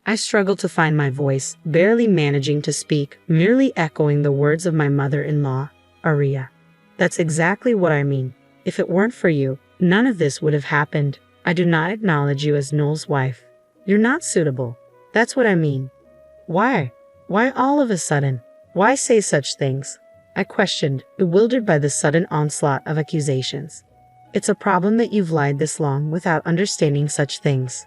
I struggled to find my voice, barely managing to speak, merely echoing the words of my mother-in-law, Aria. That's exactly what I mean. If it weren't for you, none of this would have happened. I do not acknowledge you as Noel's wife. You're not suitable. That's what I mean. Why? Why all of a sudden? Why say such things? I questioned, bewildered by the sudden onslaught of accusations. It's a problem that you've lied this long without understanding such things.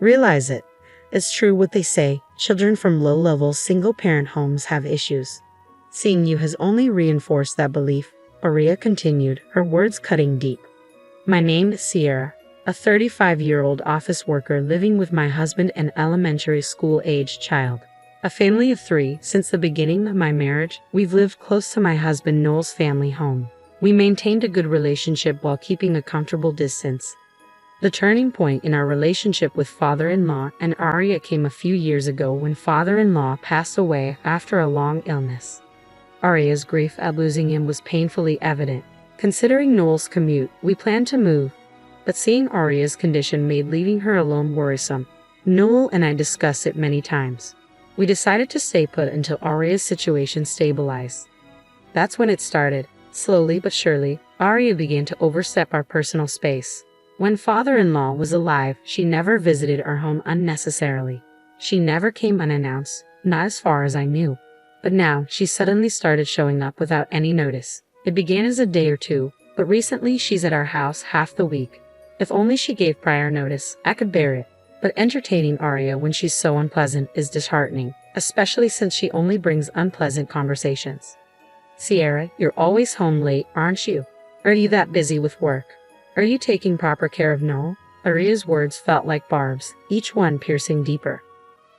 Realize it. It's true what they say, children from low-level single-parent homes have issues. Seeing you has only reinforced that belief, Aria continued, her words cutting deep. My name is Sierra, a 35-year-old office worker living with my husband and elementary school-aged child. A family of 3. Since the beginning of my marriage, we've lived close to my husband Noel's family home. We maintained a good relationship while keeping a comfortable distance. The turning point in our relationship with father-in-law and Aria came a few years ago when father-in-law passed away after a long illness. Aria's grief at losing him was painfully evident. Considering Noel's commute, we planned to move, but seeing Aria's condition made leaving her alone worrisome. Noel and I discussed it many times. We decided to stay put until Aria's situation stabilized. That's when it started. Slowly but surely, Aria began to overstep our personal space. When father-in-law was alive, she never visited our home unnecessarily. She never came unannounced, not as far as I knew. But now, she suddenly started showing up without any notice. It began as a day or two, but recently she's at our house half the week. If only she gave prior notice, I could bear it. But entertaining Aria when she's so unpleasant is disheartening, especially since she only brings unpleasant conversations. Sierra, you're always home late, aren't you? Are you that busy with work? Are you taking proper care of Noel? Aria's words felt like barbs, each one piercing deeper.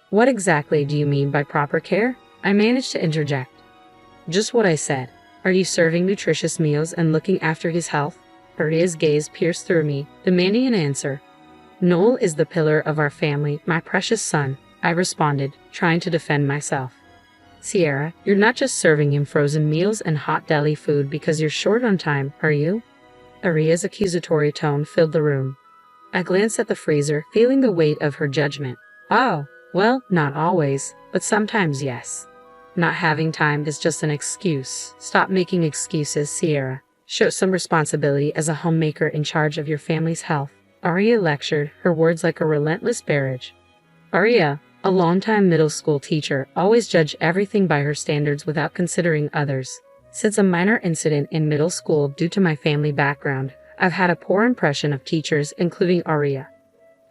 What exactly do you mean by proper care? I managed to interject. Just what I said. Are you serving nutritious meals and looking after his health? Aria's gaze pierced through me, demanding an answer. Noel is the pillar of our family, my precious son, I responded, trying to defend myself. Sierra, you're not just serving him frozen meals and hot deli food because you're short on time, are you? Aria's accusatory tone filled the room. I glanced at the freezer, feeling the weight of her judgment. Oh, well, not always, but sometimes yes. Not having time is just an excuse. Stop making excuses, Sierra. Show some responsibility as a homemaker in charge of your family's health. Aria lectured, her words like a relentless barrage. Aria, a longtime middle school teacher, always judged everything by her standards without considering others. Since a minor incident in middle school due to my family background, I've had a poor impression of teachers, including Aria.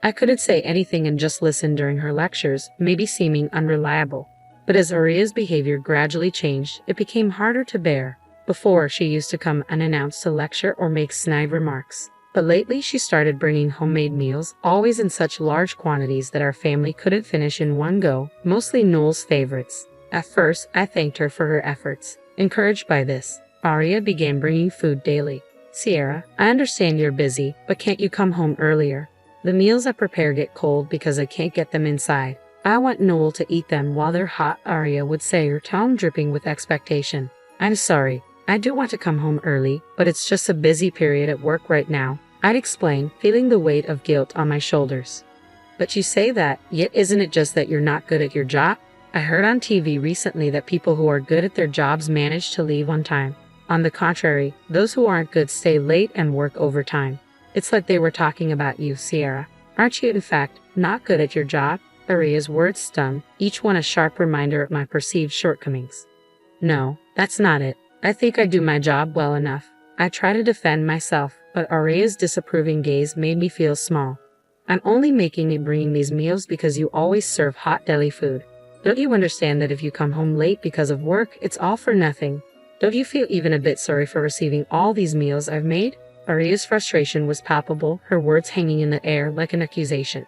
I couldn't say anything and just listen during her lectures, maybe seeming unreliable. But as Aria's behavior gradually changed, it became harder to bear. Before, she used to come unannounced to lecture or make snide remarks. But lately she started bringing homemade meals, always in such large quantities that our family couldn't finish in one go, mostly Noel's favorites. At first, I thanked her for her efforts. Encouraged by this, Aria began bringing food daily. Sierra, I understand you're busy, but can't you come home earlier? The meals I prepare get cold because I can't get them inside. I want Noel to eat them while they're hot, Aria would say, her tone dripping with expectation. I'm sorry. I do want to come home early, but it's just a busy period at work right now, I'd explain, feeling the weight of guilt on my shoulders. But you say that, yet isn't it just that you're not good at your job? I heard on TV recently that people who are good at their jobs manage to leave on time. On the contrary, those who aren't good stay late and work overtime. It's like they were talking about you, Sierra. Aren't you, in fact, not good at your job? Aria's words stung, each one a sharp reminder of my perceived shortcomings. No, that's not it. I think I do my job well enough. I try to defend myself, but Aria's disapproving gaze made me feel small. I'm only making and bringing these meals because you always serve hot deli food. Don't you understand that if you come home late because of work, it's all for nothing? Don't you feel even a bit sorry for receiving all these meals I've made? Aria's frustration was palpable, her words hanging in the air like an accusation.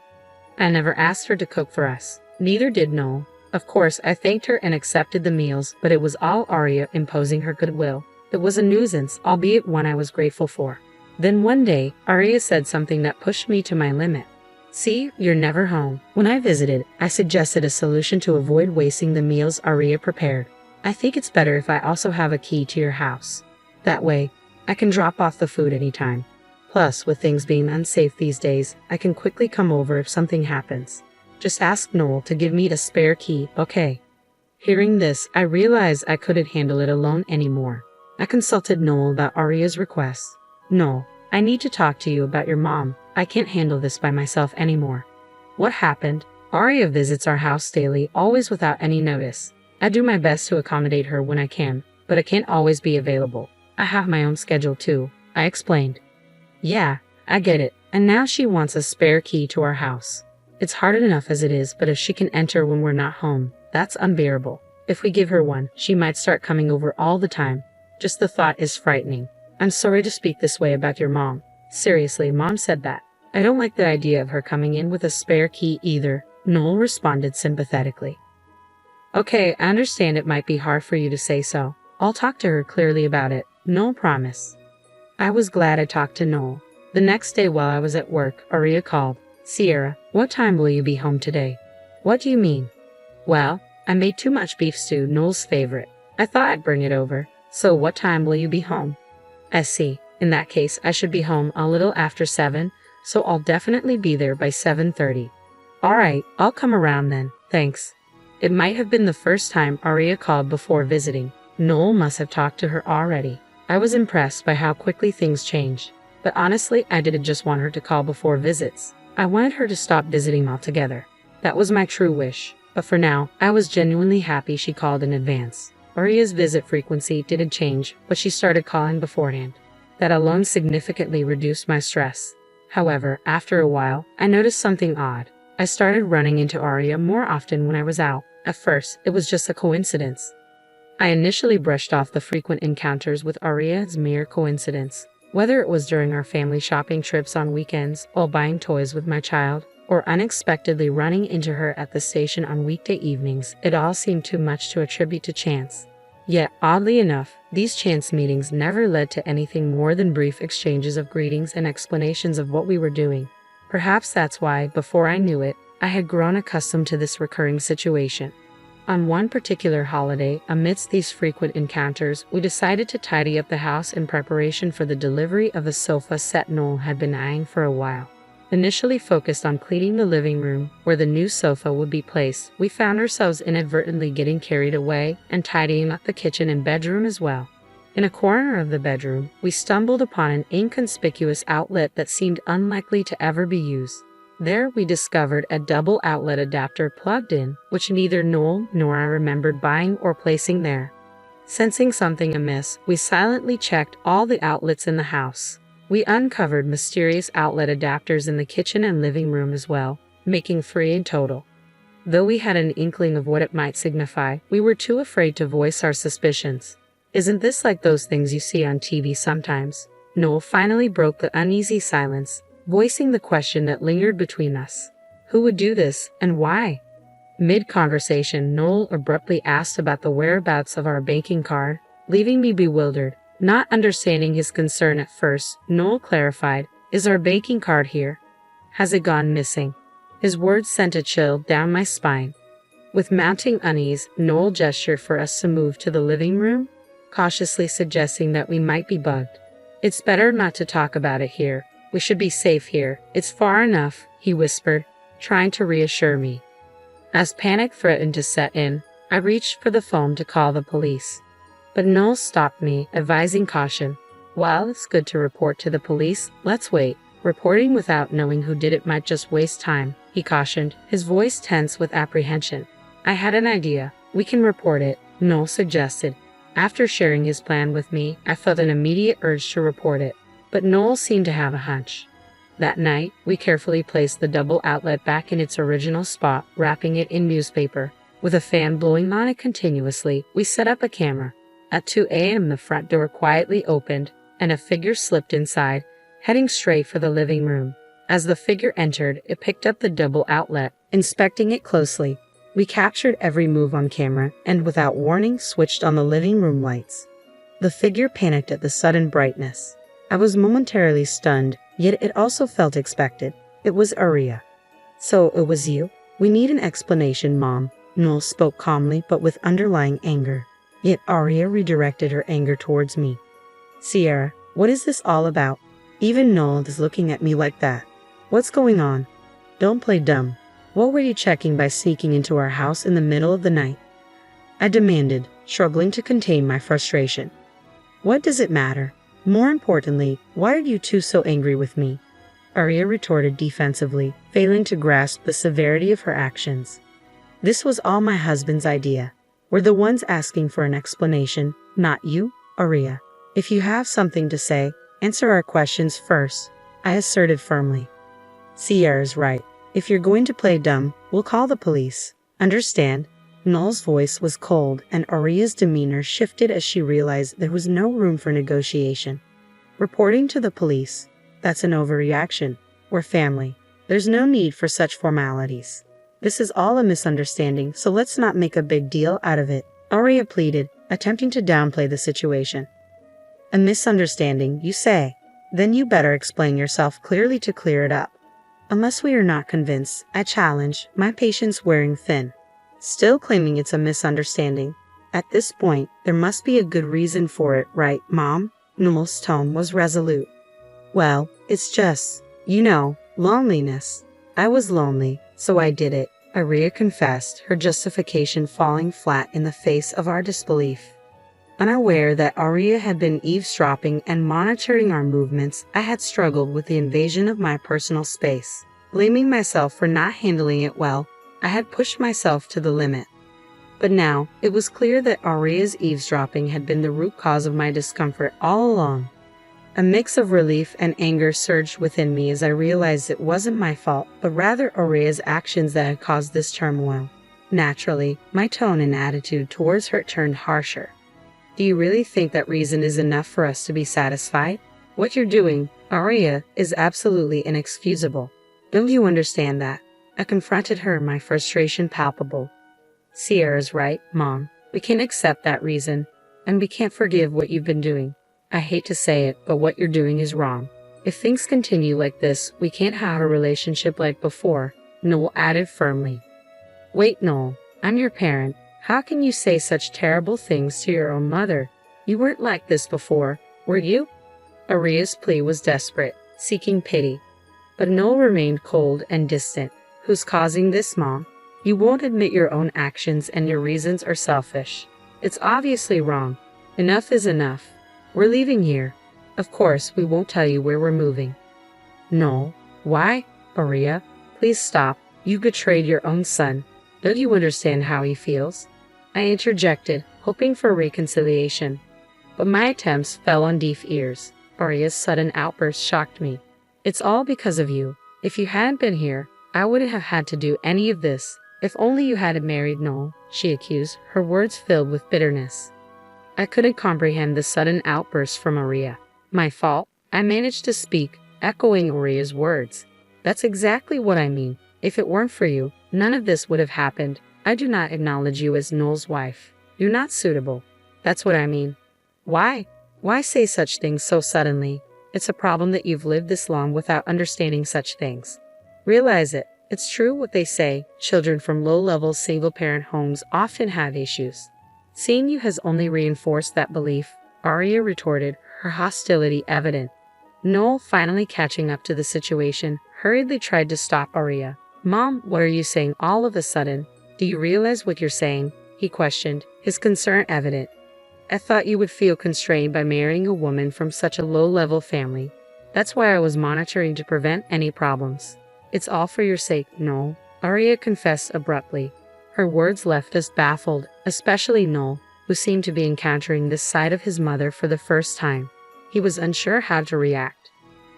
I never asked her to cook for us. Neither did Noel. Of course, I thanked her and accepted the meals, but it was all Aria imposing her goodwill. It was a nuisance, albeit one I was grateful for. Then one day, Aria said something that pushed me to my limit. See, you're never home. When I visited, I suggested a solution to avoid wasting the meals Aria prepared. I think it's better if I also have a key to your house. That way, I can drop off the food anytime. Plus, with things being unsafe these days, I can quickly come over if something happens. Just ask Noel to give me a spare key, okay? Hearing this, I realized I couldn't handle it alone anymore. I consulted Noel about Arya's request. "Noel, I need to talk to you about your mom. I can't handle this by myself anymore." "What happened?" "Arya visits our house daily, always without any notice. I do my best to accommodate her when I can, but I can't always be available. I have my own schedule too," I explained. "Yeah, I get it. And now she wants a spare key to our house. It's hard enough as it is, but if she can enter when we're not home, that's unbearable. If we give her one, she might start coming over all the time. Just the thought is frightening. I'm sorry to speak this way about your mom. Seriously, Mom said that. I don't like the idea of her coming in with a spare key either," Noel responded sympathetically. "Okay, I understand it might be hard for you to say so. I'll talk to her clearly about it," Noel promised. I was glad I talked to Noel. The next day while I was at work, Arya called. "Sierra, what time will you be home today?" "What do you mean?" "Well, I made too much beef stew, Noel's favorite. I thought I'd bring it over. So what time will you be home?" "I see. In that case, I should be home a little after 7, so I'll definitely be there by 7:30. "All right, I'll come around then, thanks." It might have been the first time Arya called before visiting. Noel must have talked to her already. I was impressed by how quickly things changed. But honestly, I didn't just want her to call before visits. I wanted her to stop visiting altogether. That was my true wish. But for now, I was genuinely happy she called in advance. Arya's visit frequency didn't change, but she started calling beforehand. That alone significantly reduced my stress. However, after a while, I noticed something odd. I started running into Arya more often when I was out. At first, it was just a coincidence. I initially brushed off the frequent encounters with Arya as mere coincidence. Whether it was during our family shopping trips on weekends, while buying toys with my child, or unexpectedly running into her at the station on weekday evenings, it all seemed too much to attribute to chance. Yet, oddly enough, these chance meetings never led to anything more than brief exchanges of greetings and explanations of what we were doing. Perhaps that's why, before I knew it, I had grown accustomed to this recurring situation. On one particular holiday, amidst these frequent encounters, we decided to tidy up the house in preparation for the delivery of a sofa set Noel had been eyeing for a while. Initially focused on cleaning the living room, where the new sofa would be placed, we found ourselves inadvertently getting carried away and tidying up the kitchen and bedroom as well. In a corner of the bedroom, we stumbled upon an inconspicuous outlet that seemed unlikely to ever be used. There we discovered a double outlet adapter plugged in, which neither Noel nor I remembered buying or placing there. Sensing something amiss, we silently checked all the outlets in the house. We uncovered mysterious outlet adapters in the kitchen and living room as well, making 3 in total. Though we had an inkling of what it might signify, we were too afraid to voice our suspicions. "Isn't this like those things you see on TV sometimes?" Noel finally broke the uneasy silence, voicing the question that lingered between us. Who would do this, and why? Mid-conversation, Noel abruptly asked about the whereabouts of our banking card, leaving me bewildered. Not understanding his concern at first, Noel clarified, "Is our banking card here? Has it gone missing?" His words sent a chill down my spine. With mounting unease, Noel gestured for us to move to the living room, cautiously suggesting that we might be bugged. "It's better not to talk about it here. We should be safe here. It's far enough," he whispered, trying to reassure me. As panic threatened to set in, I reached for the phone to call the police. But Noel stopped me, advising caution. "While it's good to report to the police, let's wait. Reporting without knowing who did it might just waste time," he cautioned, his voice tense with apprehension. "I had an idea. We can report it," Noel suggested. After sharing his plan with me, I felt an immediate urge to report it. But Noel seemed to have a hunch. That night, we carefully placed the double outlet back in its original spot, wrapping it in newspaper. With a fan blowing on it continuously, we set up a camera. At 2 a.m. the front door quietly opened, and a figure slipped inside, heading straight for the living room. As the figure entered, it picked up the double outlet, inspecting it closely. We captured every move on camera, and without warning, switched on the living room lights. The figure panicked at the sudden brightness. I was momentarily stunned, yet it also felt expected. It was Arya. "So it was you? We need an explanation, Mom," Noel spoke calmly but with underlying anger. Yet Arya redirected her anger towards me. "Sierra, what is this all about? Even Noel is looking at me like that. What's going on? Don't play dumb." What were you checking by sneaking into our house in the middle of the night? I demanded, struggling to contain my frustration. What does it matter? More importantly, why are you two so angry with me? Arya retorted defensively, failing to grasp the severity of her actions. This was all my husband's idea. We're the ones asking for an explanation, not you, Arya. If you have something to say, answer our questions first, I asserted firmly. Sierra's right. If you're going to play dumb, we'll call the police. Understand? Noel's voice was cold, and Arya's demeanor shifted as she realized there was no room for negotiation. Reporting to the police? That's an overreaction. We're family. There's no need for such formalities. This is all a misunderstanding, so let's not make a big deal out of it, Arya pleaded, attempting to downplay the situation. A misunderstanding, you say? Then you better explain yourself clearly to clear it up. Unless we are not convinced, I challenge, my patience wearing thin. Still claiming it's a misunderstanding. At this point, there must be a good reason for it, right, Mom? Noel's tone was resolute. Well, it's just, loneliness. I was lonely, so I did it, Arya confessed, her justification falling flat in the face of our disbelief. Unaware that Arya had been eavesdropping and monitoring our movements, I had struggled with the invasion of my personal space. Blaming myself for not handling it well, I had pushed myself to the limit. But now, it was clear that Arya's eavesdropping had been the root cause of my discomfort all along. A mix of relief and anger surged within me as I realized it wasn't my fault, but rather Arya's actions that had caused this turmoil. Naturally, my tone and attitude towards her turned harsher. Do you really think that reason is enough for us to be satisfied? What you're doing, Arya, is absolutely inexcusable. Don't you understand that? I confronted her, my frustration palpable. Sierra's right, Mom. We can't accept that reason, and we can't forgive what you've been doing. I hate to say it, but what you're doing is wrong. If things continue like this, we can't have a relationship like before, Noel added firmly. Wait, Noel, I'm your parent. How can you say such terrible things to your own mother? You weren't like this before, were you? Arya's plea was desperate, seeking pity. But Noel remained cold and distant. Who's causing this, Mom? You won't admit your own actions and your reasons are selfish. It's obviously wrong. Enough is enough. We're leaving here. Of course, we won't tell you where we're moving. Noel, why? Arya, please stop. You betrayed your own son. Don't you understand how he feels? I interjected, hoping for reconciliation. But my attempts fell on deaf ears. Arya's sudden outburst shocked me. It's all because of you. If you hadn't been here, I wouldn't have had to do any of this. If only you hadn't married Noel, she accused, her words filled with bitterness. I couldn't comprehend the sudden outburst from Arya. My fault? I managed to speak, echoing Arya's words. That's exactly what I mean. If it weren't for you, none of this would have happened. I do not acknowledge you as Noel's wife. You're not suitable. That's what I mean. Why? Why say such things so suddenly? It's a problem that you've lived this long without understanding such things. Realize it. It's true what they say. Children from low-level single-parent homes often have issues. Seeing you has only reinforced that belief, Arya retorted, her hostility evident. Noel, finally catching up to the situation, hurriedly tried to stop Arya. Mom, what are you saying all of a sudden? Do you realize what you're saying? He questioned, his concern evident. I thought you would feel constrained by marrying a woman from such a low-level family. That's why I was monitoring to prevent any problems. It's all for your sake, Noel, Arya confessed abruptly. Her words left us baffled, especially Noel, who seemed to be encountering this side of his mother for the first time. He was unsure how to react.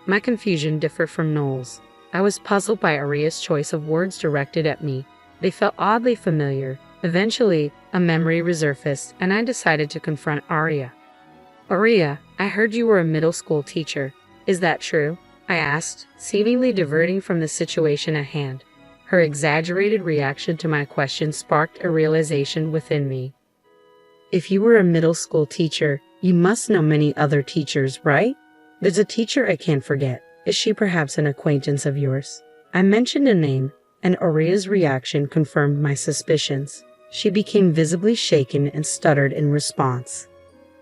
My confusion differed from Noel's. I was puzzled by Arya's choice of words directed at me. They felt oddly familiar. Eventually, a memory resurfaced, and I decided to confront Arya. Arya, I heard you were a middle school teacher. Is that true? I asked, seemingly diverting from the situation at hand. Her exaggerated reaction to my question sparked a realization within me. If you were a middle school teacher, you must know many other teachers, right? There's a teacher I can't forget. Is she perhaps an acquaintance of yours? I mentioned a name, and Arya's reaction confirmed my suspicions. She became visibly shaken and stuttered in response.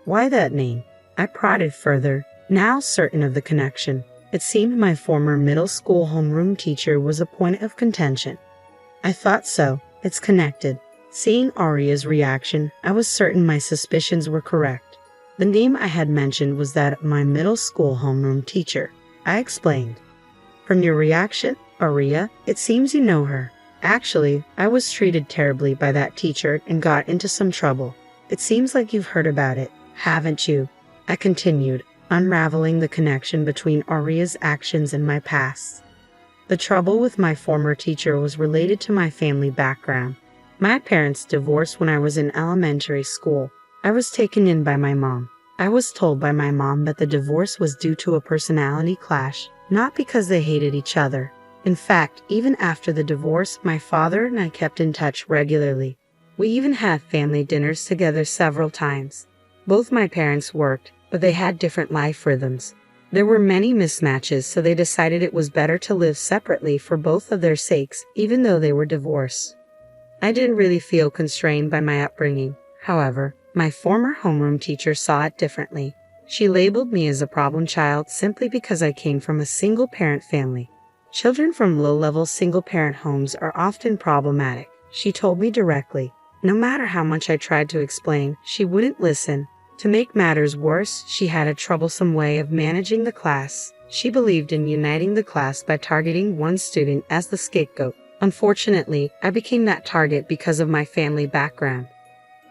Why that name? I prodded further, now certain of the connection. It seemed my former middle school homeroom teacher was a point of contention. I thought so. It's connected. Seeing Arya's reaction, I was certain my suspicions were correct. The name I had mentioned was that of my middle school homeroom teacher. I explained. From your reaction, Arya, it seems you know her. Actually, I was treated terribly by that teacher and got into some trouble. It seems like you've heard about it, haven't you? I continued, unraveling the connection between Arya's actions and my past. The trouble with my former teacher was related to my family background. My parents divorced when I was in elementary school. I was taken in by my mom. I was told by my mom that the divorce was due to a personality clash, not because they hated each other. In fact, even after the divorce, my father and I kept in touch regularly. We even had family dinners together several times. Both my parents worked, but they had different life rhythms. There were many mismatches, so they decided it was better to live separately for both of their sakes, even though they were divorced. I didn't really feel constrained by my upbringing. However, my former homeroom teacher saw it differently. She labeled me as a problem child simply because I came from a single-parent family. Children from low-level single-parent homes are often problematic, she told me directly. No matter how much I tried to explain, she wouldn't listen. To make matters worse, she had a troublesome way of managing the class. She believed in uniting the class by targeting one student as the scapegoat. Unfortunately, I became that target because of my family background.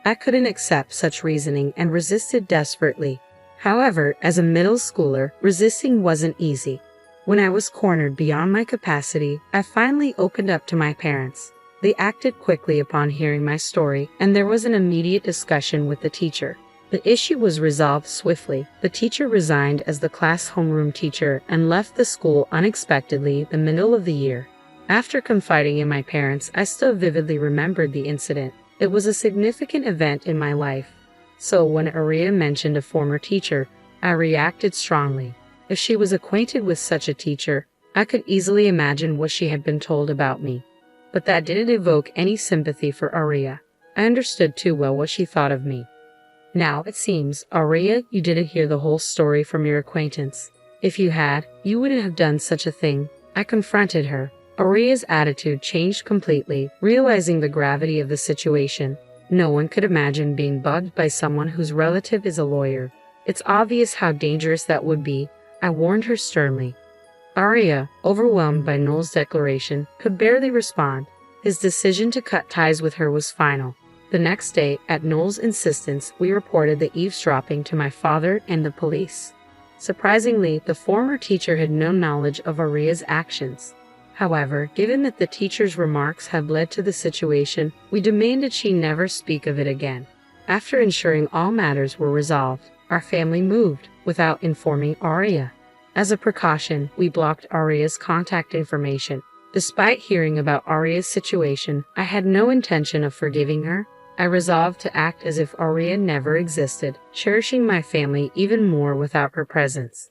I couldn't accept such reasoning and resisted desperately. However, as a middle schooler, resisting wasn't easy. When I was cornered beyond my capacity, I finally opened up to my parents. They acted quickly upon hearing my story, and there was an immediate discussion with the teacher. The issue was resolved swiftly. The teacher resigned as the class homeroom teacher and left the school unexpectedly the middle of the year. After confiding in my parents, I still vividly remembered the incident. It was a significant event in my life. So when Arya mentioned a former teacher, I reacted strongly. If she was acquainted with such a teacher, I could easily imagine what she had been told about me. But that didn't evoke any sympathy for Arya. I understood too well what she thought of me. Now it seems, Arya, you didn't hear the whole story from your acquaintance. If you had, you wouldn't have done such a thing. I confronted her. Arya's attitude changed completely, realizing the gravity of the situation. No one could imagine being bugged by someone whose relative is a lawyer. It's obvious how dangerous that would be, I warned her sternly. Arya, overwhelmed by Noel's declaration, could barely respond. His decision to cut ties with her was final. The next day, at Noel's insistence, we reported the eavesdropping to my father and the police. Surprisingly, the former teacher had no knowledge of Arya's actions. However, given that the teacher's remarks had led to the situation, we demanded she never speak of it again. After ensuring all matters were resolved, our family moved, without informing Arya. As a precaution, we blocked Arya's contact information. Despite hearing about Arya's situation, I had no intention of forgiving her. I resolved to act as if Arya never existed, cherishing my family even more without her presence.